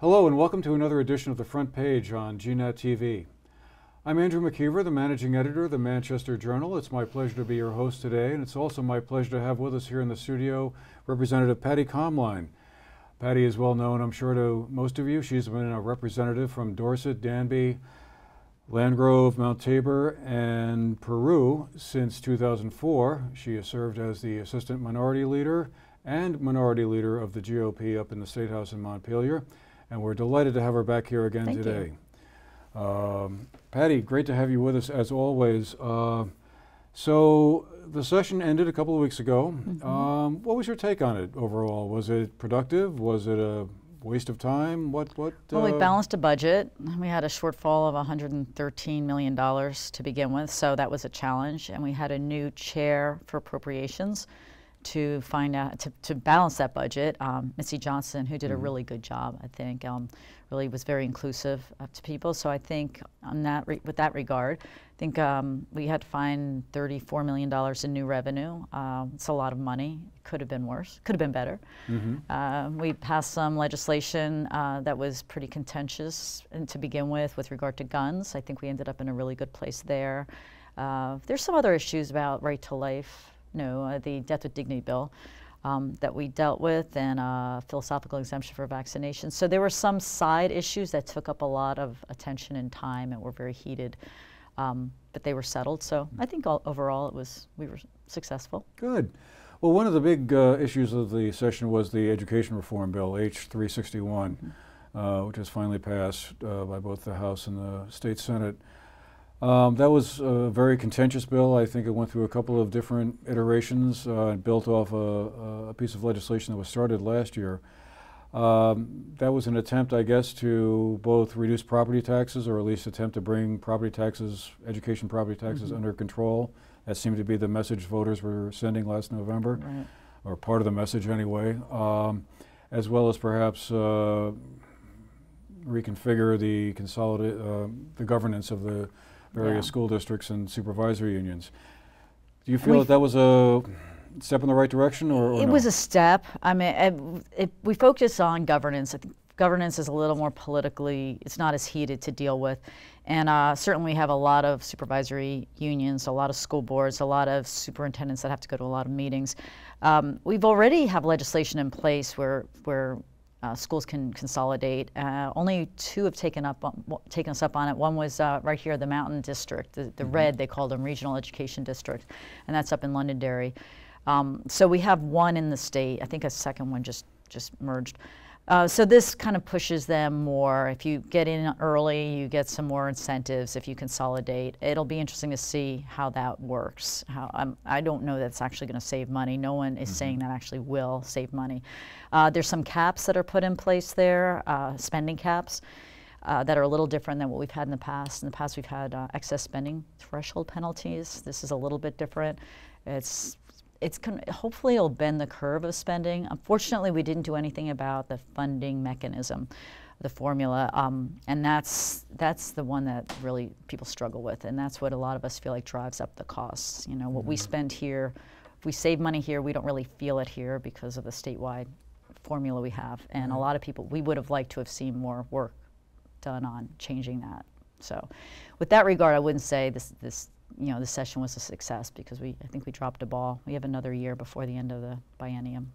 Hello and welcome to another edition of The Front Page on GNet TV. I'm Andrew McKeever, the managing editor of the Manchester Journal. It's my pleasure to be your host today, and it's also my pleasure to have with us here in the studio Representative Patti Komline. Patti is well known, I'm sure, to most of you. She's been a representative from Dorset, Danby, Landgrove, Mount Tabor, and Peru since 2004. She has served as the Assistant Minority Leader and Minority Leader of the GOP up in the State House in Montpelier. And we're delighted to have her back here again today. Patti, great to have you with us as always. So the session ended a couple of weeks ago. What was your take on it overall? Was it productive? Was it a waste of time? Well, we balanced a budget. We had a shortfall of $113 million to begin with, so that was a challenge. And we had a new chair for appropriations to find out, to balance that budget. Missy Johnson, who did a really good job, I think, really was very inclusive to people. So I think on that, with that regard, I think we had to find $34 million in new revenue. It's a lot of money. Could have been worse. Could have been better. We passed some legislation that was pretty contentious to begin with regard to guns. I think we ended up in a really good place there. There's some other issues about right to life. The Death with Dignity bill that we dealt with, and philosophical exemption for vaccination. So there were some side issues that took up a lot of attention and time and were very heated, but they were settled. So I think overall we were successful. Good. Well, one of the big issues of the session was the education reform bill, H361, which was finally passed by both the House and the State Senate. That was a very contentious bill. I think it went through a couple of different iterations and built off a piece of legislation that was started last year. That was an attempt, I guess, to both reduce property taxes, or at least attempt to bring property taxes, education property taxes, under control. That seemed to be the message voters were sending last November, or part of the message anyway, as well as perhaps reconfigure the the governance of the various school districts and supervisory unions. Do you feel that was a step in the right direction, or it no? was a step. I mean, we focus on governance. I think governance is a little more politically, it's not as heated to deal with. And certainly we have a lot of supervisory unions, a lot of school boards, a lot of superintendents that have to go to a lot of meetings. We've already have legislation in place where schools can consolidate. Only two have taken us up on it. One was right here, the Mountain District, the RED, they called them, Regional Education District, and that's up in Londonderry. So we have one in the state. I think a second one just merged. So this kind of pushes them more. If you get in early, you get some more incentives. If you consolidate, it'll be interesting to see how that works. I don't know that it's actually going to save money. No one is saying that actually will save money. There's some caps that are put in place there, spending caps, that are a little different than what we've had in the past. In the past, we've had excess spending threshold penalties. This is a little bit different. Hopefully it'll bend the curve of spending. Unfortunately, we didn't do anything about the funding mechanism, the formula, and that's the one that really people struggle with, and that's what a lot of us feel like drives up the costs. What we spend here, if we save money here, we don't really feel it here because of the statewide formula we have, and a lot of people, we would have liked to have seen more work done on changing that. So with that regard, I wouldn't say this session was a success, because I think we dropped a ball. We have another year before the end of the biennium,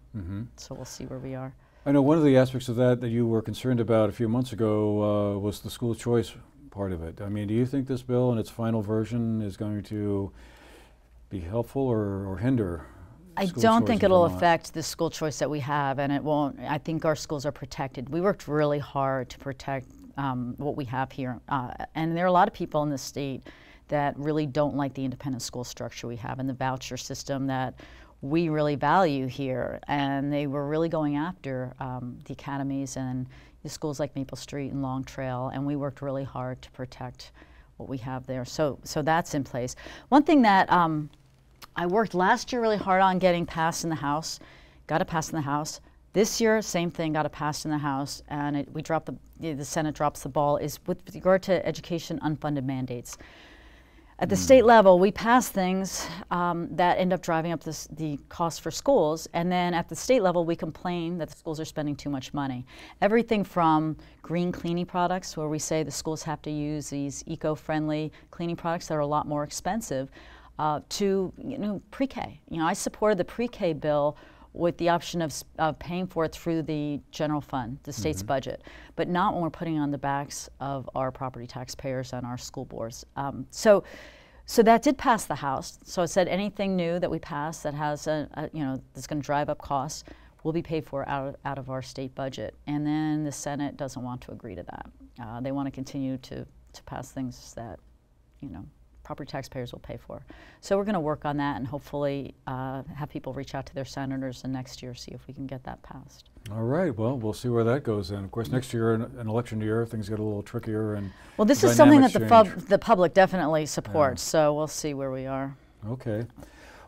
so we'll see where we are. I know one of the aspects of that you were concerned about a few months ago was the school choice part of it. I mean, do you think this bill in its final version is going to be helpful or hinder? I don't think it'll affect the school choice that we have, and it won't. I think our schools are protected. We worked really hard to protect what we have here, and there are a lot of people in the state that really don't like the independent school structure we have and the voucher system that we really value here. And they were really going after the academies and the schools like Maple Street and Long Trail, and we worked really hard to protect what we have there. So that's in place. One thing that I worked last year really hard on getting passed in the House, got it passed in the House. This year, same thing, got it passed in the House, and we dropped the Senate drops the ball, is with regard to education unfunded mandates. At the state level, we pass things that end up driving up the cost for schools, and then at the state level, we complain that the schools are spending too much money. Everything from green cleaning products, where we say the schools have to use these eco-friendly cleaning products that are a lot more expensive, to pre-K. I supported the pre-K bill with the option of paying for it through the general fund, the state's budget, but not when we're putting it on the backs of our property taxpayers and our school boards. So that did pass the House. So it said anything new that we pass that has that's going to drive up costs will be paid for out of our state budget. And then the Senate doesn't want to agree to that. They want to continue to pass things that property taxpayers will pay for. So we're going to work on that and hopefully have people reach out to their senators and next year see if we can get that passed. All right, well, we'll see where that goes then. Of course, next year, an election year, things get a little trickier and well, this is something that the public definitely supports, so we'll see where we are. Okay.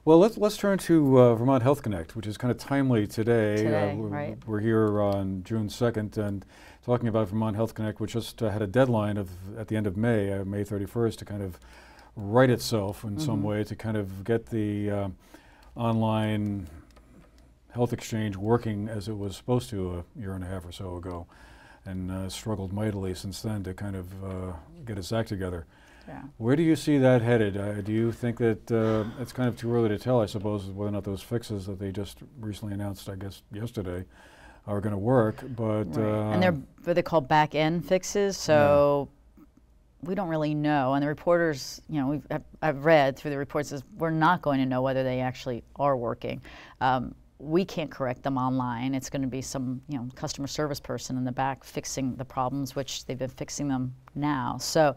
Well, let's turn to Vermont Health Connect, which is kind of timely today. Right. We're here on June 2nd and talking about Vermont Health Connect, which just had a deadline at the end of May, May 31st, to kind of right itself in some way, to kind of get the online health exchange working as it was supposed to a year and a half or so ago, and struggled mightily since then to kind of get its act together. Yeah. Where do you see that headed? Do you think that it's kind of too early to tell, I suppose, whether or not those fixes that they just recently announced, I guess yesterday, are going to work? But and they're what they call back-end fixes, so we don't really know. And the reporters, I've read through the reports, is we're not going to know whether they actually are working. We can't correct them online. It's going to be some customer service person in the back fixing the problems, which they've been fixing them now. So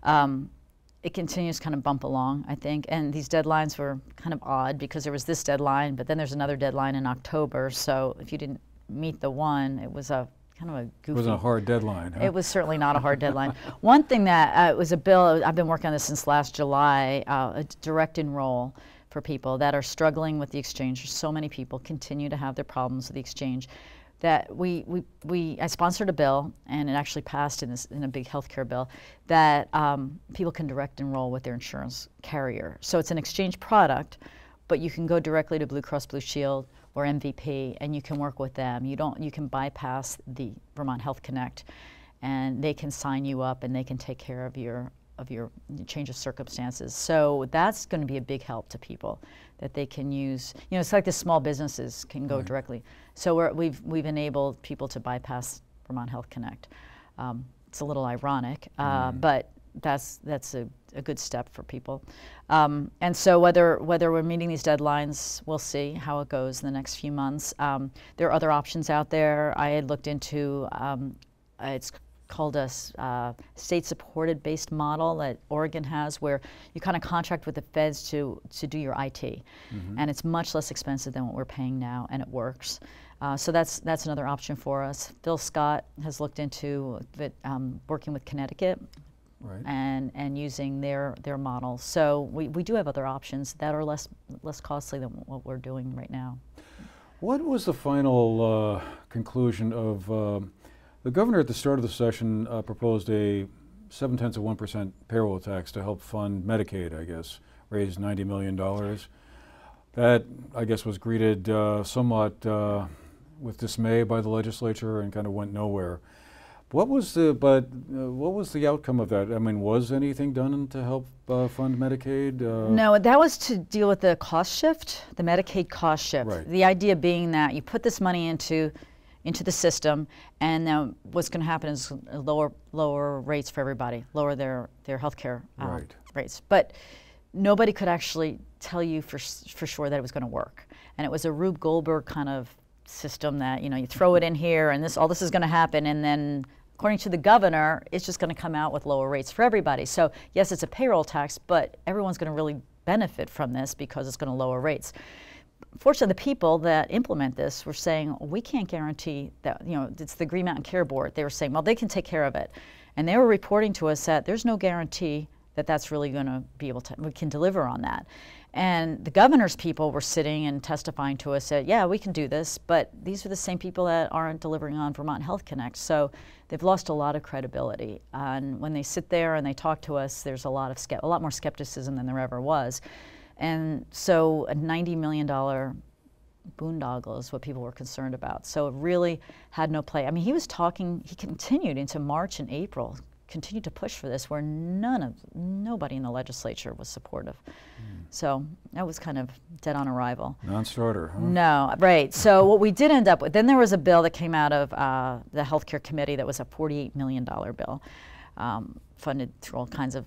it continues to kind of bump along, I think. And these deadlines were kind of odd because there was this deadline, but then there's another deadline in October. So if you didn't meet the one, it was a kind of a goofy. It wasn't a hard deadline, huh? It was certainly not a hard deadline. One thing that was a bill, I've been working on this since last July, a direct enroll for people that are struggling with the exchange. There's so many people continue to have their problems with the exchange that I sponsored a bill, and it actually passed in a big healthcare bill, that people can direct enroll with their insurance carrier. So it's an exchange product, but you can go directly to Blue Cross Blue Shield or MVP, and you can work with them. You can bypass the Vermont Health Connect, and they can sign you up, and they can take care of your change of circumstances. So that's going to be a big help to people that they can use. It's like the small businesses can go directly. So we've enabled people to bypass Vermont Health Connect. It's a little ironic, but that's a good step for people. And so whether we're meeting these deadlines, we'll see how it goes in the next few months. There are other options out there. I had looked into, it's called a state-supported based model that Oregon has, where you kind of contract with the feds to do your IT. And it's much less expensive than what we're paying now, and it works. So that's another option for us. Phil Scott has looked into it, working with Connecticut. Right. And using their model. So we do have other options that are less costly than what we're doing right now. What was the final conclusion of the governor at the start of the session proposed a 0.7% payroll tax to help fund Medicaid, I guess, raised $90 million. That, I guess, was greeted somewhat with dismay by the legislature and kind of went nowhere. What was the outcome of that? I mean, was anything done to help fund Medicaid? No, that was to deal with the cost shift, the Medicaid cost shift. Right. The idea being that you put this money into the system, and then what's going to happen is lower rates for everybody, lower their health care rates. But nobody could actually tell you for sure that it was going to work. And it was a Rube Goldberg kind of system that you throw it in here, and all this is going to happen, and then according to the governor, it's just going to come out with lower rates for everybody. So yes, it's a payroll tax, but everyone's going to really benefit from this because it's going to lower rates. Fortunately, the people that implement this were saying, we can't guarantee that, it's the Green Mountain Care Board. They were saying, well, they can take care of it. And they were reporting to us that there's no guarantee that that's really going to be able to, we can deliver on that. And the governor's people were sitting and testifying to us that, yeah, we can do this, but these are the same people that aren't delivering on Vermont Health Connect. So they've lost a lot of credibility. And when they sit there and they talk to us, there's a lot more skepticism than there ever was. And so a $90 million boondoggle is what people were concerned about. So it really had no play. I mean, he continued into March and April, continued to push for this, where nobody in the legislature was supportive. So that was kind of dead on arrival. Non-starter, huh? No, right. So what we did end up with, then there was a bill that came out of the healthcare committee that was a $48 million bill, funded through all kinds of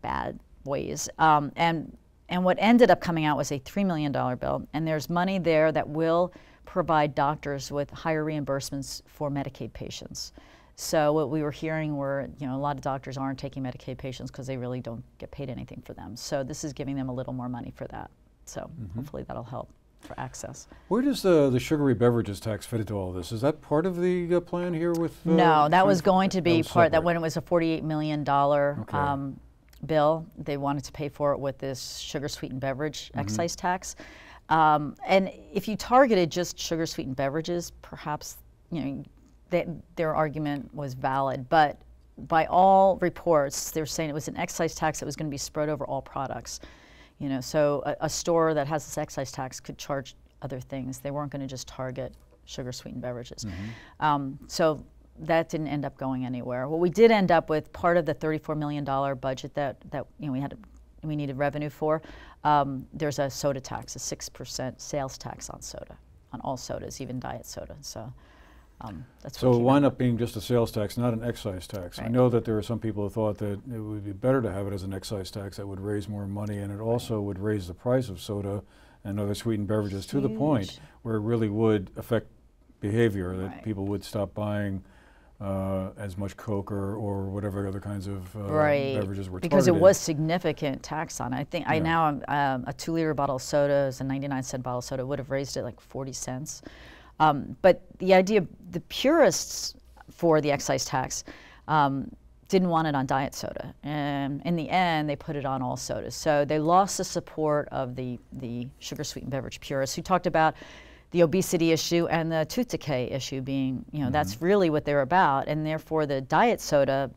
bad ways. And what ended up coming out was a $3 million bill, and there's money there that will provide doctors with higher reimbursements for Medicaid patients. So what we were hearing were, a lot of doctors aren't taking Medicaid patients because they really don't get paid anything for them. So this is giving them a little more money for that. So hopefully that'll help for access. Where does the sugary beverages tax fit into all this? Is that part of the plan here with? No, that was going to be part, that when it was a $48 million bill, they wanted to pay for it with this sugar-sweetened beverage excise tax. And if you targeted just sugar-sweetened beverages, perhaps, their argument was valid. But by all reports, they're saying it was an excise tax that was going to be spread over all products. So a store that has this excise tax could charge other things. They weren't going to just target sugar-sweetened beverages. So that didn't end up going anywhere. What we did end up with, part of the $34 million budget that we needed revenue for, there's a soda tax, a 6% sales tax on soda, on all sodas, even diet soda. So that's so it wound up being just a sales tax, not an excise tax. Right. I know that there are some people who thought that it would be better to have it as an excise tax that would raise more money, and it also would raise the price of soda and other sweetened beverages to the point where it really would affect behavior, that people would stop buying as much Coke or whatever other kinds of beverages were because targeted. It was significant tax on it. I think a 2-liter bottle of soda is a 99-cent bottle of soda, would have raised it like 40 cents. But the idea, the purists for the excise tax didn't want it on diet soda. And in the end, they put it on all sodas. So they lost the support of the sugar-sweetened beverage purists who talked about the obesity issue and the tooth decay issue being, that's really what they're about. And therefore, the diet soda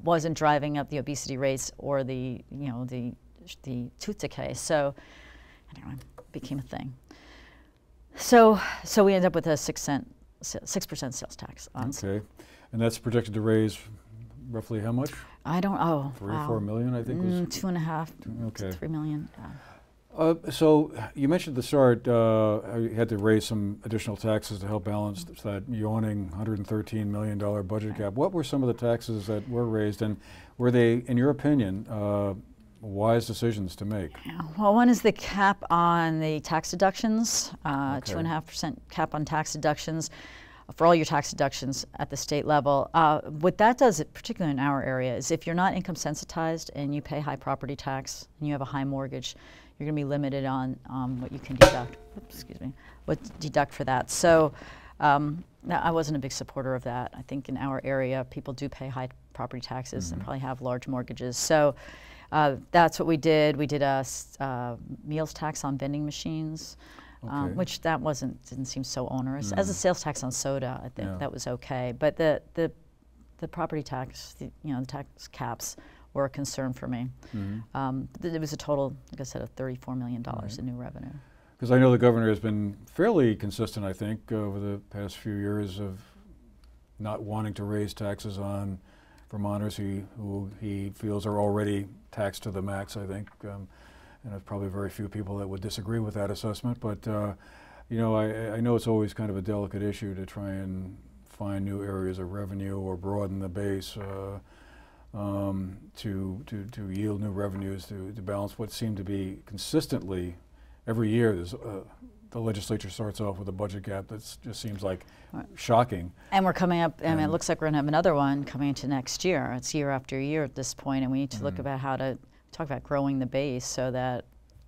wasn't driving up the obesity rates or the tooth decay. So anyway, it became a thing. So we ended up with a 6% sales tax on. Okay, and that's projected to raise roughly how much? I don't. Oh, 3 or 4 million, I think. Was 2.5 to 3 million. So you mentioned at the start you had to raise some additional taxes to help balance that yawning $113 million budget gap. What were some of the taxes that were raised, and were they, in your opinion, wise decisions to make? Well, one is the cap on the tax deductions, 2.5% cap on tax deductions for all your tax deductions at the state level. What that does, particularly in our area, is if you're not income sensitized and you pay high property tax and you have a high mortgage, you're going to be limited on what you can deduct. Deduct for that. So I wasn't a big supporter of that. I think in our area, people do pay high property taxes and probably have large mortgages. So that's what we did. We did a meals tax on vending machines, which that didn't seem so onerous. As a sales tax on soda, I think that was okay. But the property tax, the tax caps were a concern for me. It was a total, like I said, of $34 million in new revenue. Because I know the governor has been fairly consistent, I think, over the past few years of not wanting to raise taxes on Vermonters who he feels are already taxed to the max, I think. And there's probably very few people that would disagree with that assessment. But, I know it's always kind of a delicate issue to try and find new areas of revenue or broaden the base to yield new revenues to balance what seemed to be consistently every year. The legislature starts off with a budget gap that just seems like shocking. And we're coming up, and it looks like we're going to have another one coming into next year. It's year after year at this point, and we need to look about how to talk about growing the base so that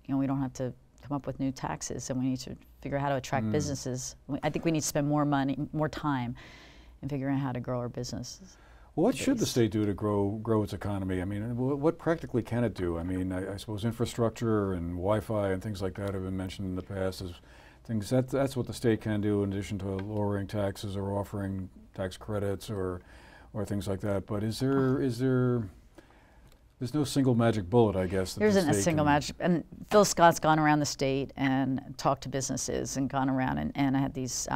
we don't have to come up with new taxes, and we need to figure out how to attract businesses. I think we need to spend more money, more time in figuring out how to grow our businesses. Well, what should the state do to grow its economy? I mean, what practically can it do? I mean, I suppose infrastructure and Wi-Fi and things like that have been mentioned in the past as things that's what the state can do in addition to lowering taxes or offering tax credits or things like that. But there's no single magic bullet, I guess. There isn't a single magic. And Phil Scott's gone around the state and talked to businesses and gone around and had these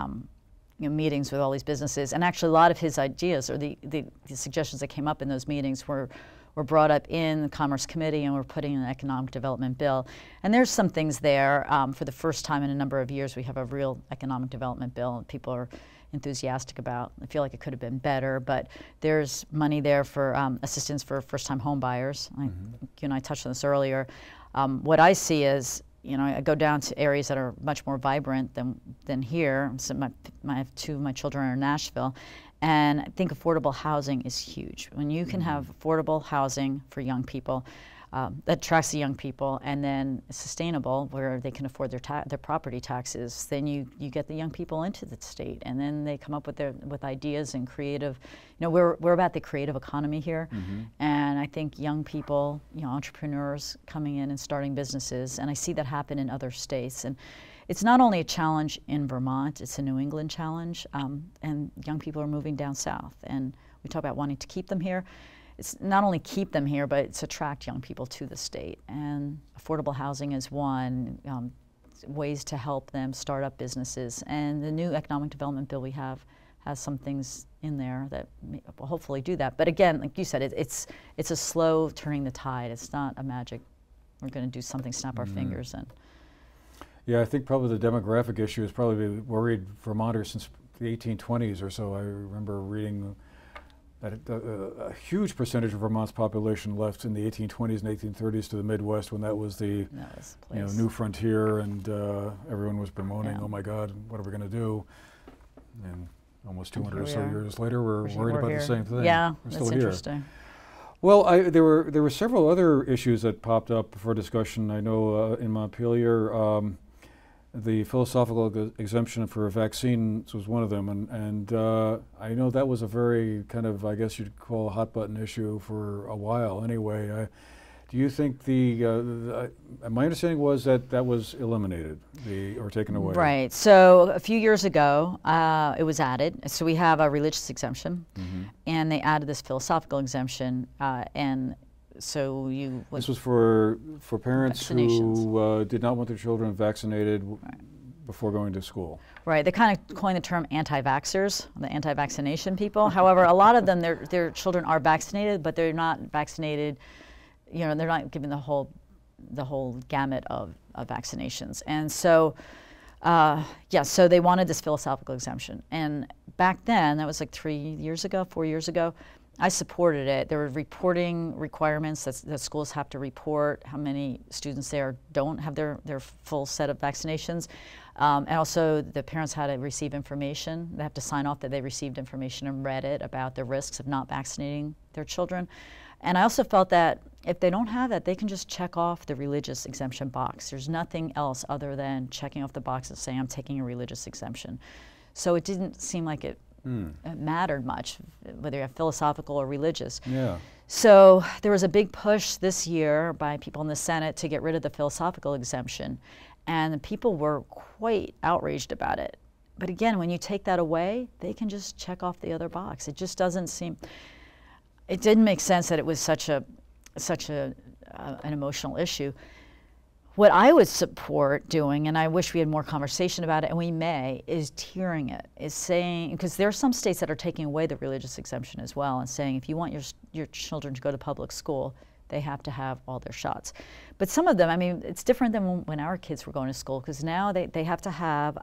meetings with all these businesses. And actually, a lot of his ideas or the suggestions that came up in those meetings were brought up in the Commerce Committee, and we're putting in an economic development bill. And there's some things there. For the first time in a number of years, we have a real economic development bill, and people are enthusiastic about. I feel like it could have been better, but there's money there for assistance for first-time home buyers. You and I touched on this earlier. What I see is, I go down to areas that are much more vibrant than here. So I have two of my children are in Nashville, and I think affordable housing is huge. When you can have affordable housing for young people, that attracts the young people, and then sustainable, where they can afford their property taxes, then you get the young people into the state, and then they come up with ideas and creative. We're about the creative economy here, and I think young people, entrepreneurs coming in and starting businesses, and I see that happen in other states. And it's not only a challenge in Vermont; it's a New England challenge, and young people are moving down south, and we talk about wanting to keep them here. It's not only keep them here, but it's attract young people to the state. And affordable housing is one, ways to help them start up businesses. And the new economic development bill we have has some things in there that will hopefully do that. But again, like you said, it's a slow turning the tide. It's not a magic, we're going to do something, snap our fingers. And yeah, I think probably the demographic issue has probably worried Vermonters since the 1820s or so. I remember reading that a huge percentage of Vermont's population left in the 1820s and 1830s to the Midwest when that was the new frontier, and everyone was bemoaning, oh my God, what are we going to do? And almost 200 or so years later, we're worried about the same thing. Yeah, we're that's still here. interesting. Well, there were several other issues that popped up for discussion. I know in Montpelier, the philosophical exemption for vaccines was one of them, and I know that was a very kind of, I guess you'd call a hot button issue for a while anyway. Do you think my understanding was that was eliminated or taken away? Right, so a few years ago it was added. So we have a religious exemption, and they added this philosophical exemption, and so this was for parents who did not want their children vaccinated before going to school. Right. They kind of coined the term anti-vaxxers, the anti-vaccination people. However, a lot of them, their children are vaccinated, but they're not vaccinated. They're not given the whole gamut of vaccinations. And so, so they wanted this philosophical exemption. And back then, that was like 4 years ago. I supported it. There were reporting requirements that schools have to report how many students there don't have their full set of vaccinations. And also the parents had to receive information. They have to sign off that they received information and read it about the risks of not vaccinating their children. And I also felt that if they don't have that, they can just check off the religious exemption box. There's nothing else other than checking off the box and saying, I'm taking a religious exemption. So it didn't seem like it mattered much, whether you have philosophical or religious. Yeah. So there was a big push this year by people in the Senate to get rid of the philosophical exemption, and people were quite outraged about it. But again, when you take that away, they can just check off the other box. It just doesn't seem. It didn't make sense that it was such an emotional issue. What I would support doing, and I wish we had more conversation about it, and we may, is tiering it, is saying, because there are some states that are taking away the religious exemption as well, and saying if you want your children to go to public school, they have to have all their shots. But some of them, I mean, it's different than when our kids were going to school, because now they have to have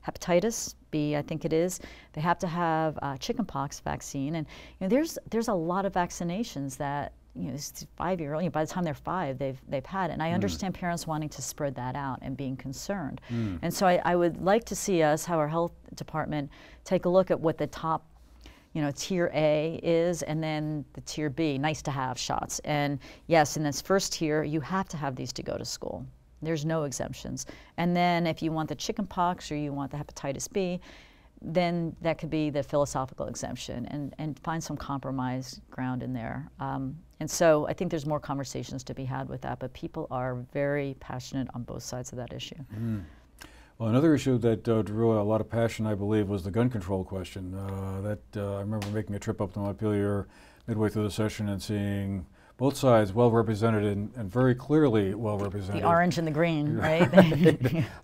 hepatitis B, I think it is. They have to have chickenpox vaccine, and there's a lot of vaccinations that. It's 5-year-old. By the time they're 5, they've had it. And I understand parents wanting to spread that out and being concerned. And so I would like to see us, how our health department, take a look at what the top, tier A is, and then the tier B, nice to have shots. And yes, in this first tier, you have to have these to go to school. There's no exemptions. And then if you want the chickenpox or you want the hepatitis B, then that could be the philosophical exemption, and find some compromise ground in there. And so I think there's more conversations to be had with that, but people are very passionate on both sides of that issue. Mm. Well, another issue that drew a lot of passion, I believe, was the gun control question. I remember making a trip up to Montpelier midway through the session and seeing both sides well represented and very clearly well represented. The orange and the green, right?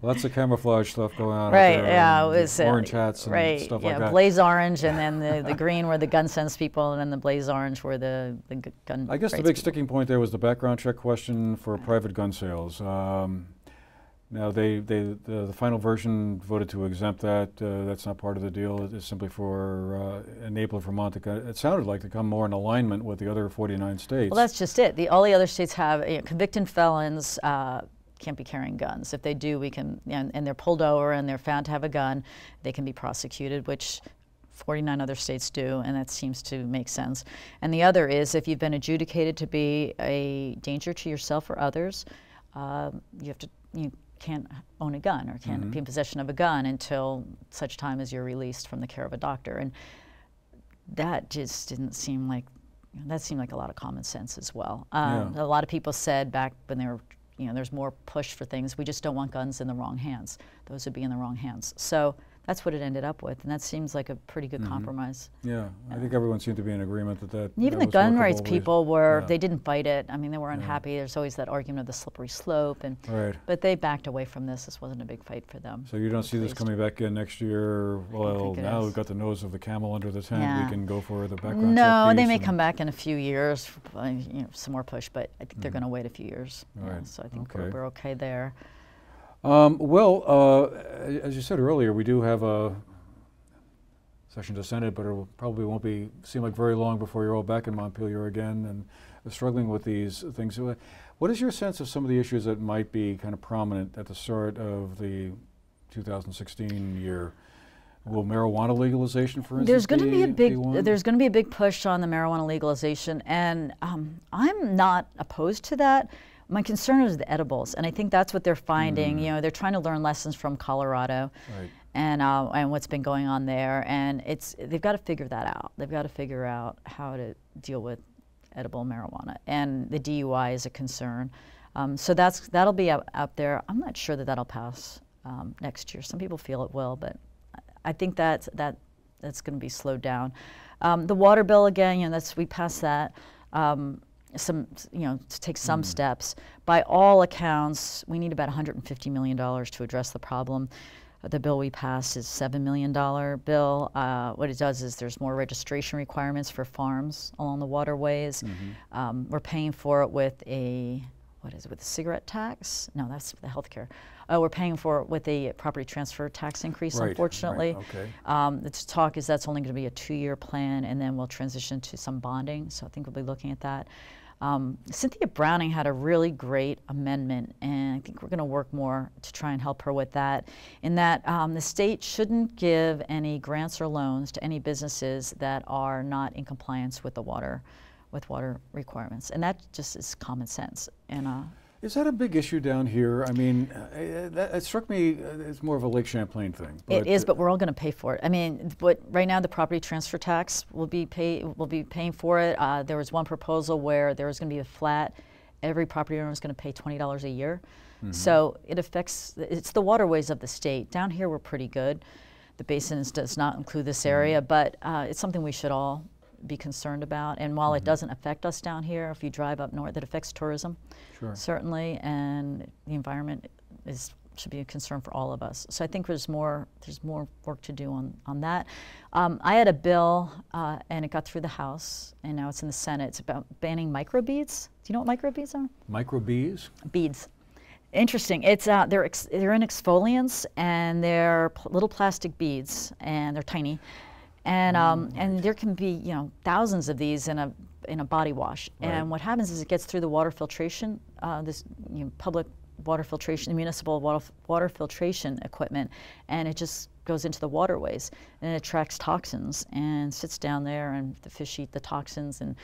Lots of camouflage stuff going on. Right, out there, yeah, it was orange hats and stuff like that. Blaze orange, and then the green were the gun sense people, and then the blaze orange were the gun. I guess the big sticking point there was the background check question for private gun sales. Now the final version voted to exempt that. That's not part of the deal. It's simply for enable Vermont to, it sounded like, to come more in alignment with the other 49 states. Well, that's just it. All the other states have, convicted felons can't be carrying guns. If they do, we can, and they're pulled over and they're found to have a gun, they can be prosecuted, which 49 other states do, and that seems to make sense. And the other is, if you've been adjudicated to be a danger to yourself or others, you can't own a gun or can't be in possession of a gun until such time as you're released from the care of a doctor. And that just didn't seem like, that seemed like a lot of common sense as well. A lot of people said back when they were, there's more push for things, we just don't want guns in the wrong hands. Those would be in the wrong hands. So that's what it ended up with, and that seems like a pretty good compromise. Yeah, I think everyone seemed to be in agreement that even the gun rights people were, they didn't fight it. I mean, they were unhappy. There's always that argument of the slippery slope, and but they backed away from this. This wasn't a big fight for them. So you don't see this coming back in next year? Well, now we've got the nose of the camel under the tent. We can go for the background check. No, they may come back in a few years, some more push, but I think they're going to wait a few years. So I think we're okay there. As you said earlier, we do have a session to Senate, but it probably won't seem like very long before you're all back in Montpelier again and struggling with these things. What is your sense of some of the issues that might be kind of prominent at the start of the 2016 year? Will marijuana legalization, for instance, there's going to be a big push on the marijuana legalization, and I'm not opposed to that. My concern is the edibles, and I think that's what they're finding. They're trying to learn lessons from Colorado, and what's been going on there, and they've got to figure that out. They've got to figure out how to deal with edible marijuana, and the DUI is a concern. So that'll be out there. I'm not sure that that'll pass next year. Some people feel it will, but I think that's going to be slowed down. The water bill, again, we passed that. To take some steps. By all accounts, we need about $150 million to address the problem. The bill we passed is a $7 million bill. What it does is there's more registration requirements for farms along the waterways. We're paying for it with a cigarette tax? No, that's the healthcare. We're paying for it with a property transfer tax increase, unfortunately. The talk is that's only going to be a 2-year plan, and then we'll transition to some bonding. So I think we'll be looking at that. Cynthia Browning had a really great amendment, and I think we're going to work more to try and help her with that, in that the state shouldn't give any grants or loans to any businesses that are not in compliance with water requirements, and that just is common sense. And is that a big issue down here? I mean, it struck me it's more of a Lake Champlain thing. It is, but we're all going to pay for it. I mean, right now the property transfer tax will be paying for it. There was one proposal where there was going to be a flat. Every property owner is going to pay $20 a year. So it's the waterways of the state. Down here we're pretty good. The basins does not include this area, but it's something we should all be concerned about. And while it doesn't affect us down here, if you drive up north, it affects tourism, certainly, and the environment should be a concern for all of us. So I think there's more work to do on that. I had a bill, and it got through the House, and now it's in the Senate. It's about banning microbeads. Do you know what microbeads are? Microbeads? Beads. Interesting. It's they're in exfoliants, and they're little plastic beads, and they're tiny. And there can be thousands of these in a body wash. And what happens is it gets through the water filtration, this public water filtration, municipal water filtration equipment, and it just goes into the waterways, and it attracts toxins and sits down there, and the fish eat the toxins. And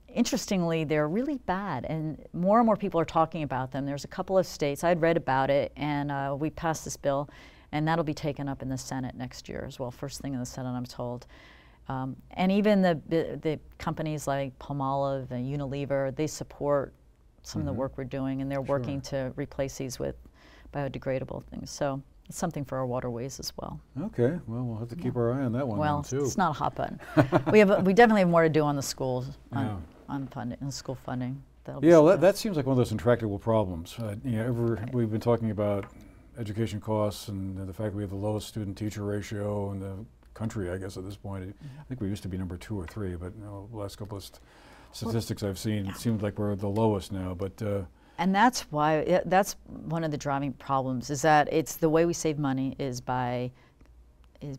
interestingly, they're really bad, and more people are talking about them. There's a couple of states, I had read about it, and we passed this bill, and that'll be taken up in the Senate next year as well. First thing in the Senate, I'm told. And even the companies like Palmolive and Unilever, they support some of the work we're doing, and they're working to replace these with biodegradable things. So it's something for our waterways as well. Okay, well, we'll have to keep our eye on that one Well, too. it's not a hot button. we definitely have more to do on the schools, on funding, on school funding. Yeah, that seems like one of those intractable problems. We've been talking about education costs and the fact we have the lowest student-teacher ratio in the country, I guess, at this point. I think we used to be number 2 or 3, but the last couple of statistics I've seen, it seems like we're the lowest now. But and that's why, that's one of the driving problems, is that it's the way we save money is by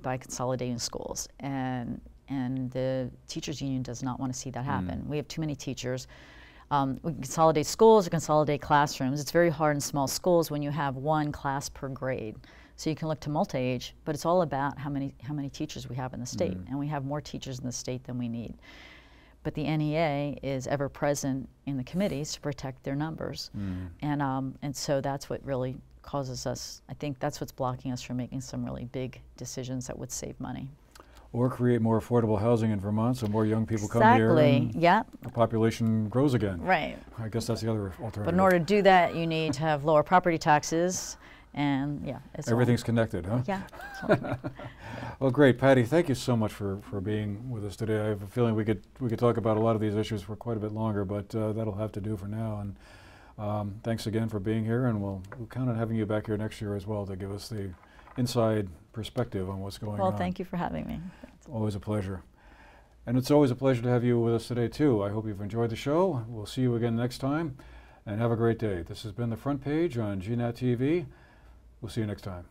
consolidating schools. And the teachers union does not want to see that happen. We have too many teachers. We can consolidate schools, we consolidate classrooms. It's very hard in small schools when you have 1 class per grade. So you can look to multi-age, but it's all about how many teachers we have in the state, and we have more teachers in the state than we need. But the NEA is ever present in the committees to protect their numbers, and so that's what really causes us. I think that's what's blocking us from making some really big decisions that would save money. Or create more affordable housing in Vermont so more young people come here and the population grows again. Right. I guess that's the other alternative. But in order to do that, you need to have lower property taxes, and everything's connected, huh? Yeah. Well, great, Patti. Thank you so much for being with us today. I have a feeling we could talk about a lot of these issues for quite a bit longer, but that'll have to do for now. And thanks again for being here, and we'll count on having you back here next year as well to give us the inside perspective on what's going on. Well, thank you for having me. Always a pleasure. And it's always a pleasure to have you with us today, too. I hope you've enjoyed the show. We'll see you again next time, and have a great day. This has been The Front Page on GNAT TV. We'll see you next time.